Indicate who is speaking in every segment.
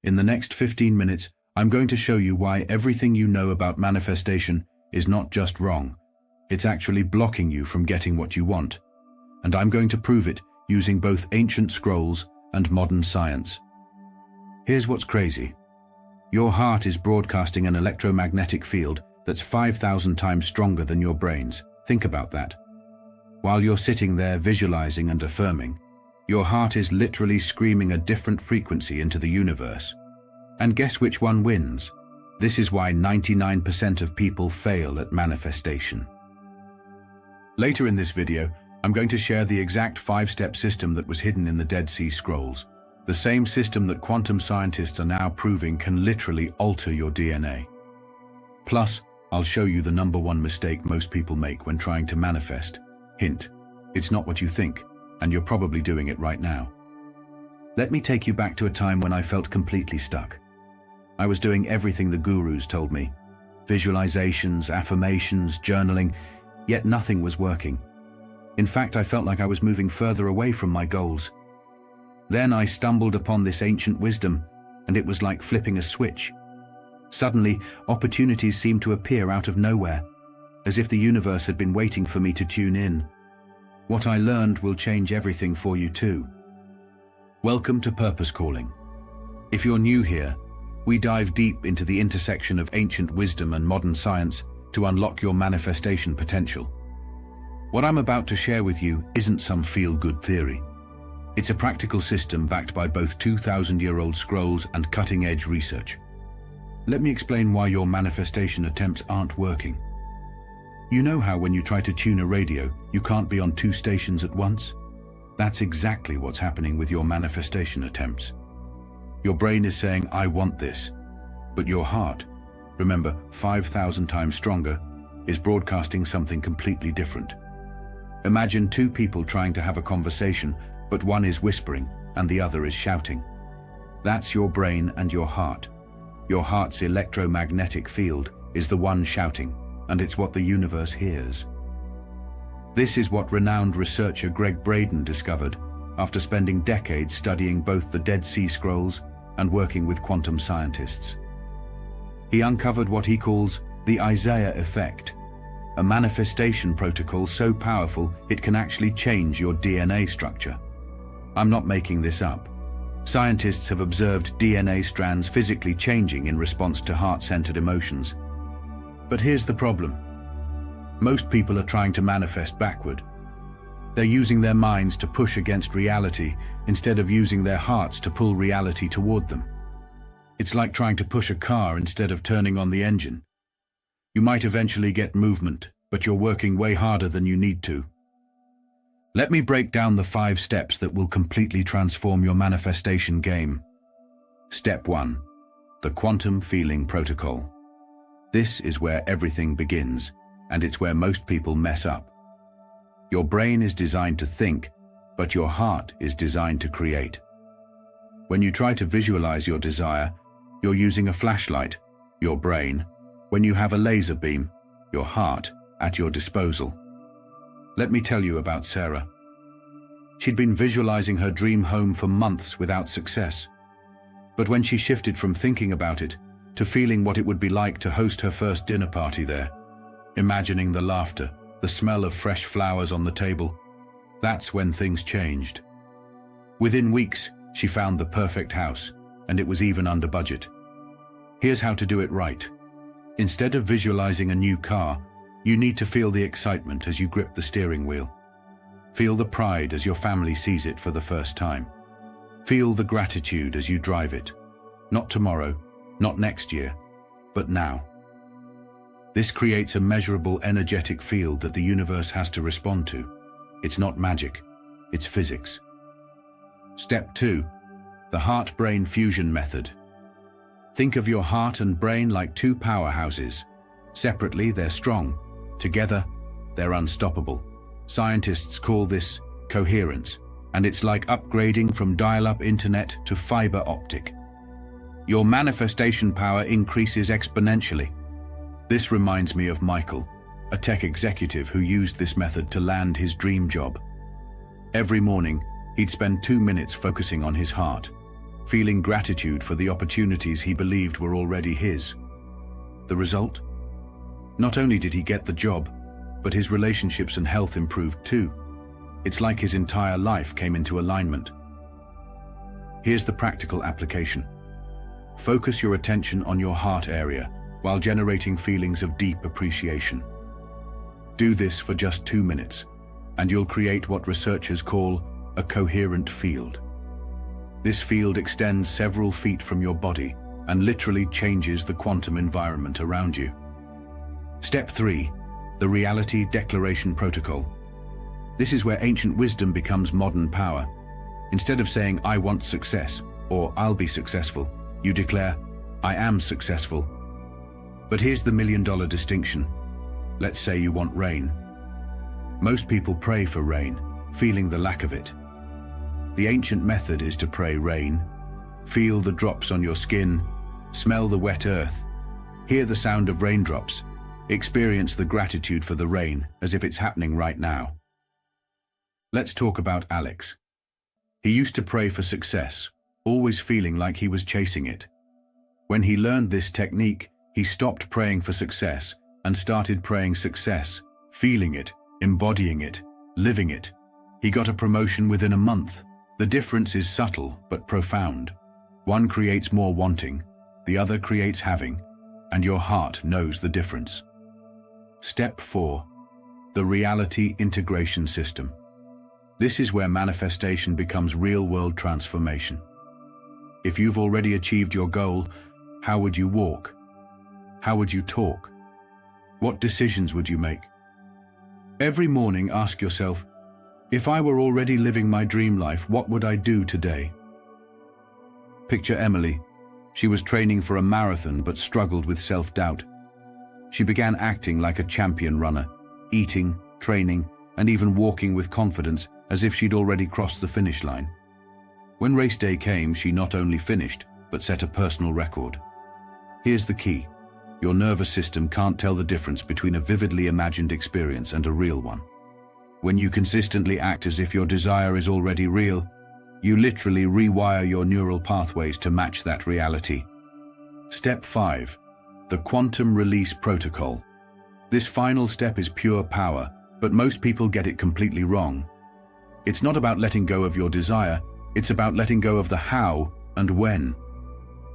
Speaker 1: In the next 15 minutes, I'm going to show you why everything you know about manifestation is not just wrong. It's actually blocking you from getting what you want. And I'm going to prove it using both ancient scrolls and modern science. Here's what's crazy. Your heart is broadcasting an electromagnetic field that's 5,000 times stronger than your brain's. Think about that. While you're sitting there visualizing and affirming, your heart is literally screaming a different frequency into the universe. And guess which one wins? This is why 99% of people fail at manifestation. Later in this video, I'm going to share the exact 5-step system that was hidden in the Dead Sea Scrolls. The same system that quantum scientists are now proving can literally alter your DNA. Plus, I'll show you the #1 mistake most people make when trying to manifest. Hint, it's not what you think, and you're probably doing it right now. Let me take you back to a time when I felt completely stuck. I was doing everything the gurus told me. Visualizations, affirmations, journaling, yet nothing was working. In fact, I felt like I was moving further away from my goals. Then I stumbled upon this ancient wisdom, and it was like flipping a switch. Suddenly, opportunities seemed to appear out of nowhere, as if the universe had been waiting for me to tune in. What I learned will change everything for you too. Welcome to Purpose Calling. If you're new here, we dive deep into the intersection of ancient wisdom and modern science to unlock your manifestation potential. What I'm about to share with you isn't some feel-good theory. It's a practical system backed by both 2,000-year-old scrolls and cutting-edge research. Let me explain why your manifestation attempts aren't working. You know how when you try to tune a radio, you can't be on 2 stations at once? That's exactly what's happening with your manifestation attempts. Your brain is saying, I want this, but your heart, remember, 5,000 times stronger, is broadcasting something completely different. Imagine 2 people trying to have a conversation, but one is whispering and the other is shouting. That's your brain and your heart. Your heart's electromagnetic field is the one shouting, and it's what the universe hears. This is what renowned researcher Gregg Braden discovered after spending decades studying both the Dead Sea Scrolls and working with quantum scientists. He uncovered what he calls the Isaiah effect, a manifestation protocol so powerful it can actually change your DNA structure. I'm not making this up. Scientists have observed DNA strands physically changing in response to heart-centered emotions. But here's the problem. Most people are trying to manifest backward. They're using their minds to push against reality instead of using their hearts to pull reality toward them. It's like trying to push a car instead of turning on the engine. You might eventually get movement, but you're working way harder than you need to. Let me break down the 5 steps that will completely transform your manifestation game. Step 1. The Quantum Feeling Protocol. This is where everything begins, and it's where most people mess up. Your brain is designed to think, but your heart is designed to create. When you try to visualize your desire, you're using a flashlight, your brain. When you have a laser beam, your heart, at your disposal. Let me tell you about Sarah. She'd been visualizing her dream home for months without success. But when she shifted from thinking about it to feeling what it would be like to host her first dinner party there, imagining the laughter, the smell of fresh flowers on the table, that's when things changed. Within weeks, she found the perfect house, and it was even under budget. Here's how to do it right. Instead of visualizing a new car, you need to feel the excitement as you grip the steering wheel. Feel the pride as your family sees it for the first time. Feel the gratitude as you drive it. Not tomorrow, not next year, but now. This creates a measurable energetic field that the universe has to respond to. It's not magic, it's physics. Step 2. The Heart-Brain Fusion Method. Think of your heart and brain like 2 powerhouses. Separately, they're strong. Together, they're unstoppable. Scientists call this coherence, and it's like upgrading from dial-up internet to fiber optic. Your manifestation power increases exponentially. This reminds me of Michael, a tech executive who used this method to land his dream job. Every morning, he'd spend 2 minutes focusing on his heart, feeling gratitude for the opportunities he believed were already his. The result? Not only did he get the job, but his relationships and health improved too. It's like his entire life came into alignment. Here's the practical application. Focus your attention on your heart area while generating feelings of deep appreciation. Do this for just 2 minutes, and you'll create what researchers call a coherent field. This field extends several feet from your body and literally changes the quantum environment around you. Step 3. The Reality Declaration Protocol. This is where ancient wisdom becomes modern power. Instead of saying, "I want success," or "I'll be successful," you declare, "I am successful." But here's the million-dollar distinction. Let's say you want rain. Most people pray for rain, feeling the lack of it. The ancient method is to pray rain, feel the drops on your skin, smell the wet earth, hear the sound of raindrops, experience the gratitude for the rain as if it's happening right now. Let's talk about Alex. He used to pray for success, always feeling like he was chasing it. When he learned this technique, he stopped praying for success and started praying success, feeling it, embodying it, living it. He got a promotion within a month. The difference is subtle but profound. One creates more wanting, the other creates having, and your heart knows the difference. Step 4. The Reality Integration System. This is where manifestation becomes real-world transformation. If you've already achieved your goal, how would you walk? How would you talk? What decisions would you make? Every morning ask yourself, if I were already living my dream life, what would I do today? Picture Emily. She was training for a marathon but struggled with self-doubt. She began acting like a champion runner, eating, training, and even walking with confidence as if she'd already crossed the finish line. When race day came, she not only finished, but set a personal record. Here's the key. Your nervous system can't tell the difference between a vividly imagined experience and a real one. When you consistently act as if your desire is already real, you literally rewire your neural pathways to match that reality. Step 5. The Quantum Release Protocol. This final step is pure power, but most people get it completely wrong. It's not about letting go of your desire, it's about letting go of the how and when.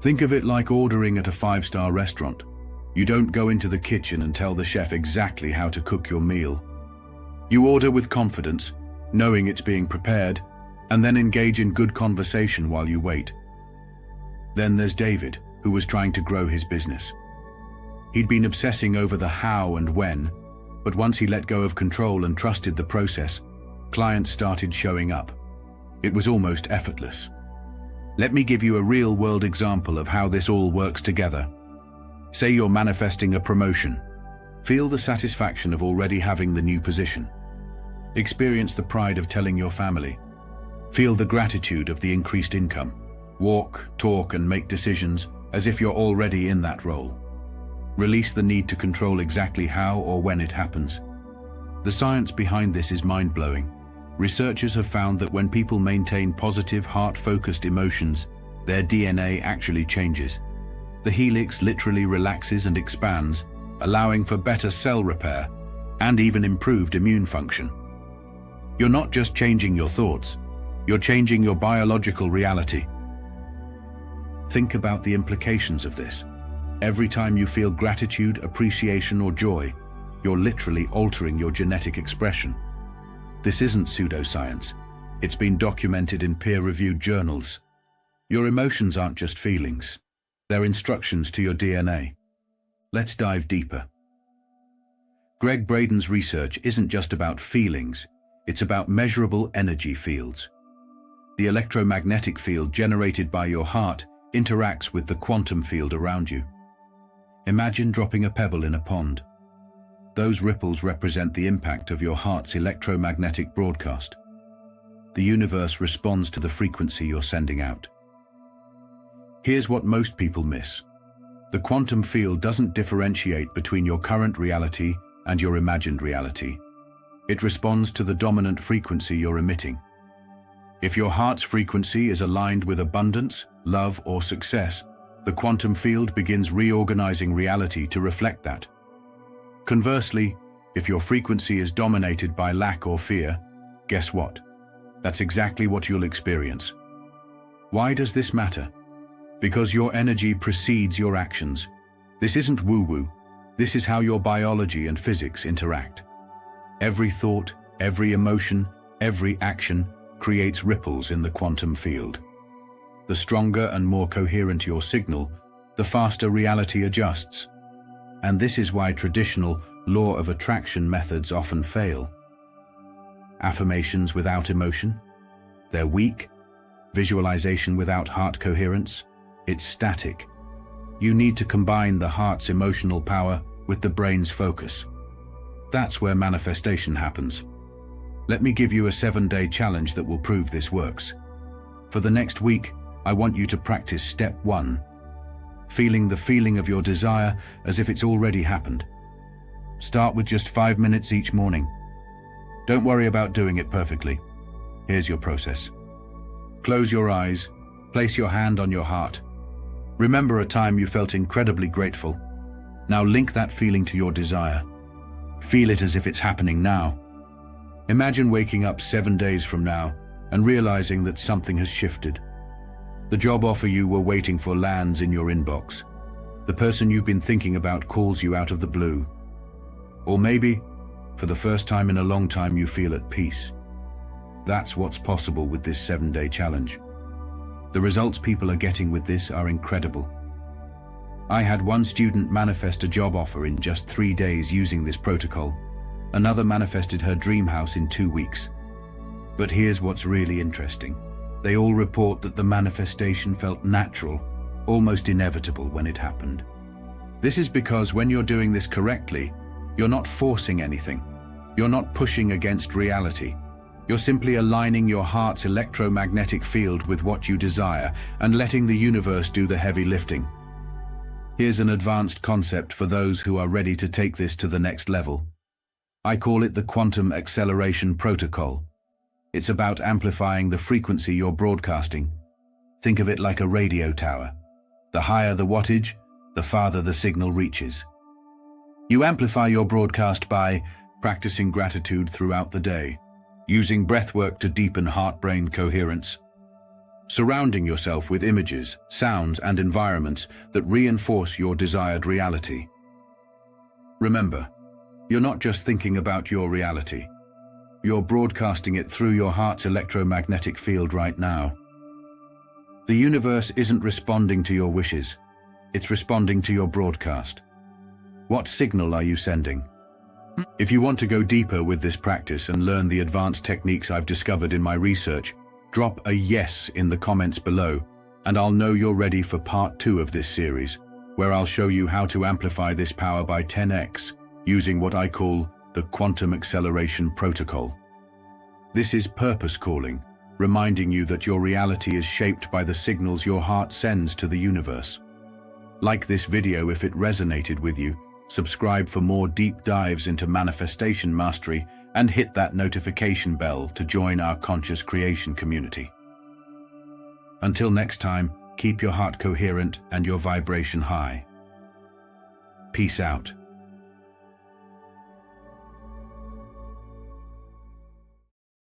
Speaker 1: Think of it like ordering at a 5-star restaurant. You don't go into the kitchen and tell the chef exactly how to cook your meal. You order with confidence, knowing it's being prepared, and then engage in good conversation while you wait. Then there's David, who was trying to grow his business. He'd been obsessing over the how and when, but once he let go of control and trusted the process, clients started showing up. It was almost effortless. Let me give you a real-world example of how this all works together. Say you're manifesting a promotion. Feel the satisfaction of already having the new position. Experience the pride of telling your family. Feel the gratitude of the increased income. Walk, talk, and make decisions as if you're already in that role. Release the need to control exactly how or when it happens. The science behind this is mind-blowing. Researchers have found that when people maintain positive, heart-focused emotions, their DNA actually changes. The helix literally relaxes and expands, allowing for better cell repair and even improved immune function. You're not just changing your thoughts, you're changing your biological reality. Think about the implications of this. Every time you feel gratitude, appreciation, or joy, you're literally altering your genetic expression. This isn't pseudoscience. It's been documented in peer-reviewed journals. Your emotions aren't just feelings. They're instructions to your DNA. Let's dive deeper. Gregg Braden's research isn't just about feelings, it's about measurable energy fields. The electromagnetic field generated by your heart interacts with the quantum field around you. Imagine dropping a pebble in a pond. Those ripples represent the impact of your heart's electromagnetic broadcast. The universe responds to the frequency you're sending out. Here's what most people miss. The quantum field doesn't differentiate between your current reality and your imagined reality. It responds to the dominant frequency you're emitting. If your heart's frequency is aligned with abundance, love, or success, the quantum field begins reorganizing reality to reflect that. Conversely, if your frequency is dominated by lack or fear, guess what? That's exactly what you'll experience. Why does this matter? Because your energy precedes your actions. This isn't woo-woo. This is how your biology and physics interact. Every thought, every emotion, every action creates ripples in the quantum field. The stronger and more coherent your signal, the faster reality adjusts. And this is why traditional law of attraction methods often fail. Affirmations without emotion? They're weak. Visualization without heart coherence? It's static. You need to combine the heart's emotional power with the brain's focus. That's where manifestation happens. Let me give you a 7-day challenge that will prove this works. For the next week, I want you to practice step 1, feeling the feeling of your desire as if it's already happened. Start with just 5 minutes each morning. Don't worry about doing it perfectly. Here's your process. Close your eyes, place your hand on your heart. Remember a time you felt incredibly grateful. Now link that feeling to your desire. Feel it as if it's happening now. Imagine waking up 7 days from now and realizing that something has shifted. The job offer you were waiting for lands in your inbox. The person you've been thinking about calls you out of the blue. Or maybe, for the first time in a long time, you feel at peace. That's what's possible with this 7-day challenge. The results people are getting with this are incredible. I had one student manifest a job offer in just 3 days using this protocol. Another manifested her dream house in 2 weeks. But here's what's really interesting. They all report that the manifestation felt natural, almost inevitable when it happened. This is because when you're doing this correctly, you're not forcing anything. You're not pushing against reality. You're simply aligning your heart's electromagnetic field with what you desire and letting the universe do the heavy lifting. Here's an advanced concept for those who are ready to take this to the next level. I call it the quantum acceleration protocol. It's about amplifying the frequency you're broadcasting. Think of it like a radio tower. The higher the wattage, the farther the signal reaches. You amplify your broadcast by practicing gratitude throughout the day, using breathwork to deepen heart-brain coherence, surrounding yourself with images, sounds, and environments that reinforce your desired reality. Remember, you're not just thinking about your reality. You're broadcasting it through your heart's electromagnetic field right now. The universe isn't responding to your wishes. It's responding to your broadcast. What signal are you sending? If you want to go deeper with this practice and learn the advanced techniques I've discovered in my research, drop a yes in the comments below, and I'll know you're ready for part 2 of this series, where I'll show you how to amplify this power by 10x, using what I call the quantum acceleration protocol. This is purpose calling, reminding you that your reality is shaped by the signals your heart sends to the universe. Like this video if it resonated with you, subscribe for more deep dives into manifestation mastery, and hit that notification bell to join our conscious creation community. Until next time, keep your heart coherent and your vibration high. Peace out.